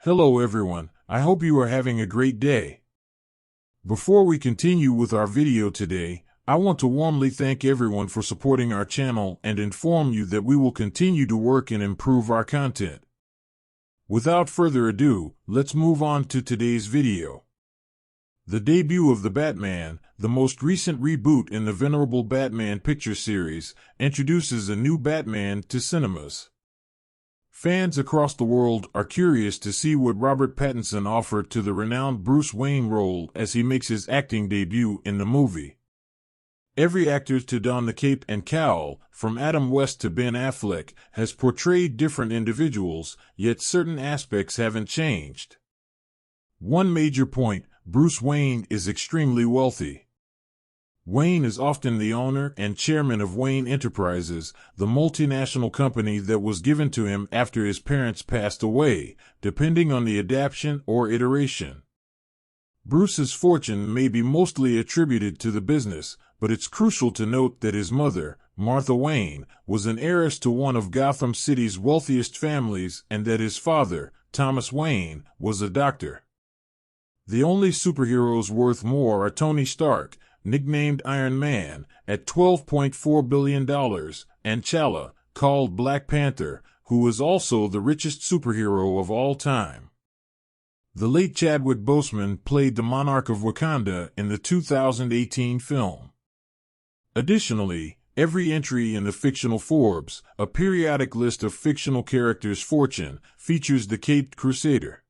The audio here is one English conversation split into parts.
Hello everyone, I hope you are having a great day. Before we continue with our video today, I want to warmly thank everyone for supporting our channel and inform you that we will continue to work and improve our content. Without further ado, let's move on to today's video. The debut of The Batman, the most recent reboot in the venerable Batman picture series, introduces a new Batman to cinemas. Fans across the world are curious to see what Robert Pattinson offered to the renowned Bruce Wayne role as he makes his acting debut in the movie. Every actor to don the cape and cowl, from Adam West to Ben Affleck, has portrayed different individuals, yet certain aspects haven't changed. One major point: Bruce Wayne is extremely wealthy. Wayne is often the owner and chairman of Wayne Enterprises, the multinational company that was given to him after his parents passed away, depending on the adaption or iteration. Bruce's fortune may be mostly attributed to the business, but it's crucial to note that his mother, Martha Wayne, was an heiress to one of Gotham City's wealthiest families, and that his father, Thomas Wayne, was a doctor. The only superheroes worth more are Tony Stark, nicknamed Iron Man, at $12.4 billion, and T'Challa, called Black Panther, who is also the richest superhero of all time. The late Chadwick Boseman played the Monarch of Wakanda in the 2018 film. Additionally, every entry in the fictional Forbes, a periodic list of fictional characters' fortune, features the Caped Crusader.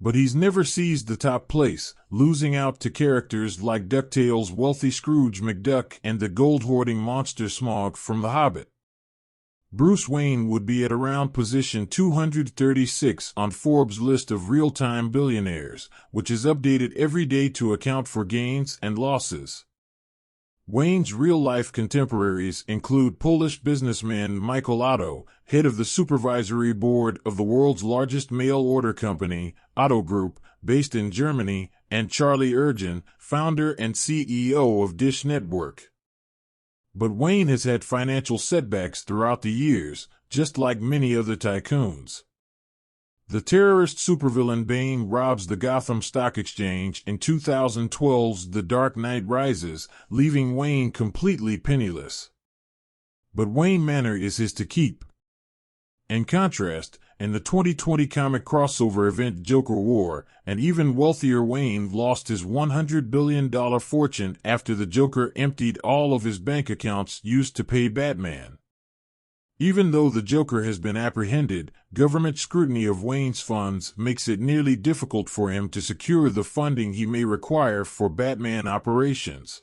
But he's never seized the top place, losing out to characters like DuckTales' wealthy Scrooge McDuck and the gold-hoarding monster Smaug from The Hobbit. Bruce Wayne would be at around position 236 on Forbes' list of real-time billionaires, which is updated every day to account for gains and losses. Wayne's real-life contemporaries include Polish businessman Michael Otto, head of the supervisory board of the world's largest mail-order company, Otto Group, based in Germany, and Charlie Ergen, founder and CEO of Dish Network. But Wayne has had financial setbacks throughout the years, just like many other tycoons. The terrorist supervillain Bane robs the Gotham Stock Exchange in 2012's The Dark Knight Rises, leaving Wayne completely penniless. But Wayne Manor is his to keep. In contrast, in the 2020 comic crossover event Joker War, an even wealthier Wayne lost his $100 billion fortune after the Joker emptied all of his bank accounts used to pay Batman. Even though the Joker has been apprehended, government scrutiny of Wayne's funds makes it nearly difficult for him to secure the funding he may require for Batman operations.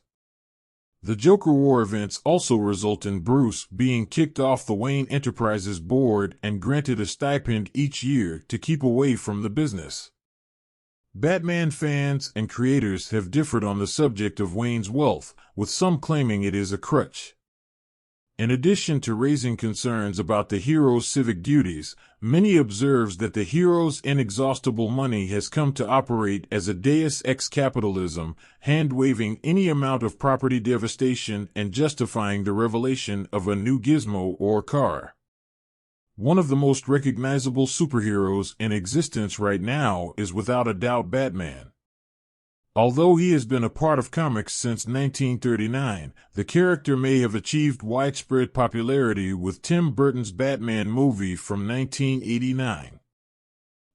The Joker War events also result in Bruce being kicked off the Wayne Enterprises board and granted a stipend each year to keep away from the business. Batman fans and creators have differed on the subject of Wayne's wealth, with some claiming it is a crutch. In addition to raising concerns about the hero's civic duties, many observe that the hero's inexhaustible money has come to operate as a deus ex capitalism, hand-waving any amount of property devastation and justifying the revelation of a new gizmo or car. One of the most recognizable superheroes in existence right now is without a doubt Batman. Although he has been a part of comics since 1939, the character may have achieved widespread popularity with Tim Burton's Batman movie from 1989.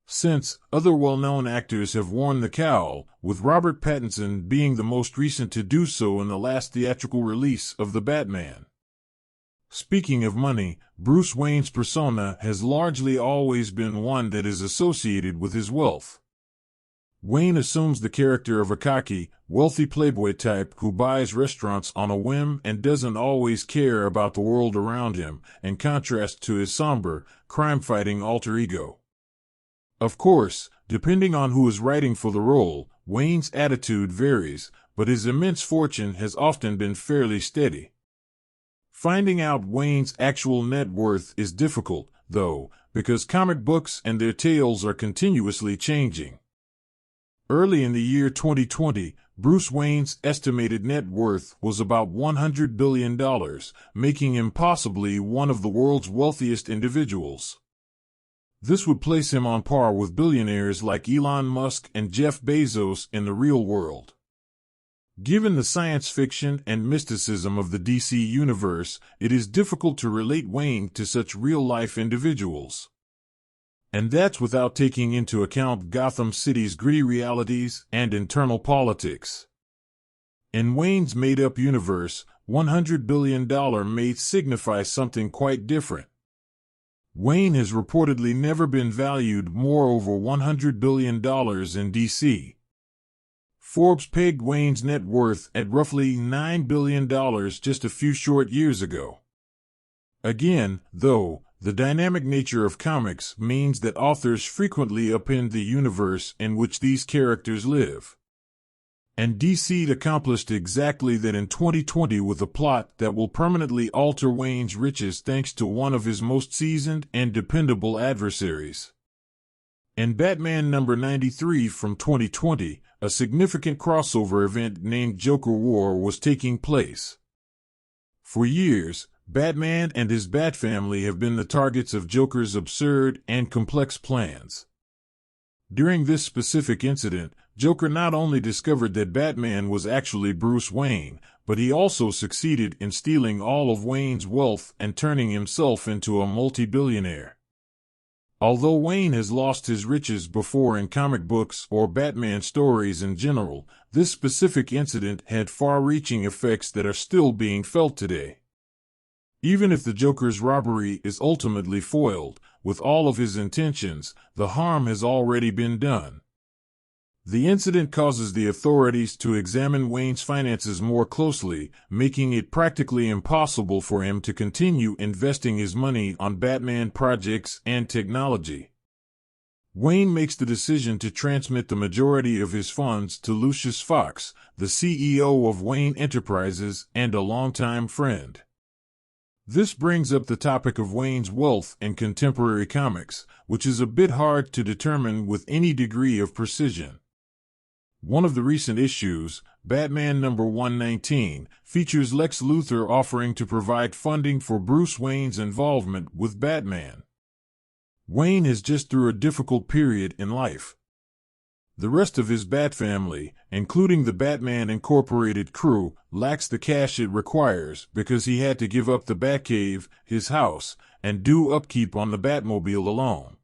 Since, other well-known actors have worn the cowl, with Robert Pattinson being the most recent to do so in the last theatrical release of The Batman. Speaking of money, Bruce Wayne's persona has largely always been one that is associated with his wealth. Wayne assumes the character of a cocky, wealthy playboy type who buys restaurants on a whim and doesn't always care about the world around him, in contrast to his somber, crime-fighting alter ego. Of course, depending on who is writing for the role, Wayne's attitude varies, but his immense fortune has often been fairly steady. Finding out Wayne's actual net worth is difficult, though, because comic books and their tales are continuously changing. Early in the year 2020, Bruce Wayne's estimated net worth was about $100 billion, making him possibly one of the world's wealthiest individuals. This would place him on par with billionaires like Elon Musk and Jeff Bezos in the real world. Given the science fiction and mysticism of the DC universe, it is difficult to relate Wayne to such real-life individuals. And that's without taking into account Gotham City's gritty realities and internal politics. In Wayne's made-up universe, $100 billion may signify something quite different. Wayne has reportedly never been valued more over $100 billion in DC. Forbes pegged Wayne's net worth at roughly $9 billion just a few short years ago. Again, though, the dynamic nature of comics means that authors frequently upend the universe in which these characters live. And DC accomplished exactly that in 2020 with a plot that will permanently alter Wayne's riches thanks to one of his most seasoned and dependable adversaries. In Batman number 93 from 2020, a significant crossover event named Joker War was taking place. For years, Batman and his Bat family have been the targets of Joker's absurd and complex plans. During this specific incident, Joker not only discovered that Batman was actually Bruce Wayne, but he also succeeded in stealing all of Wayne's wealth and turning himself into a multi-billionaire. Although Wayne has lost his riches before in comic books or Batman stories in general, this specific incident had far-reaching effects that are still being felt today. Even if the Joker's robbery is ultimately foiled, with all of his intentions, the harm has already been done. The incident causes the authorities to examine Wayne's finances more closely, making it practically impossible for him to continue investing his money on Batman projects and technology. Wayne makes the decision to transmit the majority of his funds to Lucius Fox, the CEO of Wayne Enterprises and a longtime friend. This brings up the topic of Wayne's wealth in contemporary comics, which is a bit hard to determine with any degree of precision. One of the recent issues, Batman number 119, features Lex Luthor offering to provide funding for Bruce Wayne's involvement with Batman. Wayne is just through a difficult period in life. The rest of his Bat family, including the Batman Incorporated crew, lacks the cash it requires because he had to give up the Batcave, his house, and do upkeep on the Batmobile alone.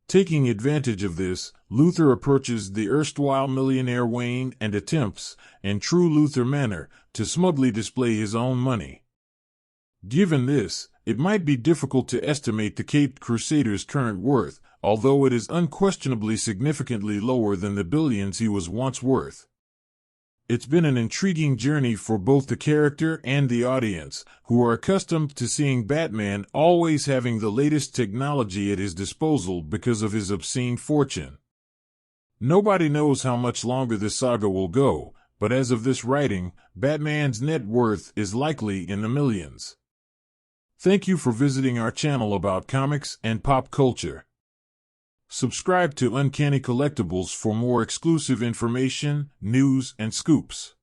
Taking advantage of this, Luthor approaches the erstwhile millionaire Wayne and attempts, in true Luthor manner, to smugly display his own money. Given this, it might be difficult to estimate the Caped Crusader's current worth, although it is unquestionably significantly lower than the billions he was once worth. It's been an intriguing journey for both the character and the audience, who are accustomed to seeing Batman always having the latest technology at his disposal because of his obscene fortune. Nobody knows how much longer this saga will go, but as of this writing, Batman's net worth is likely in the millions. Thank you for visiting our channel about comics and pop culture. Subscribe to Uncanny Collectibles for more exclusive information, news, and scoops.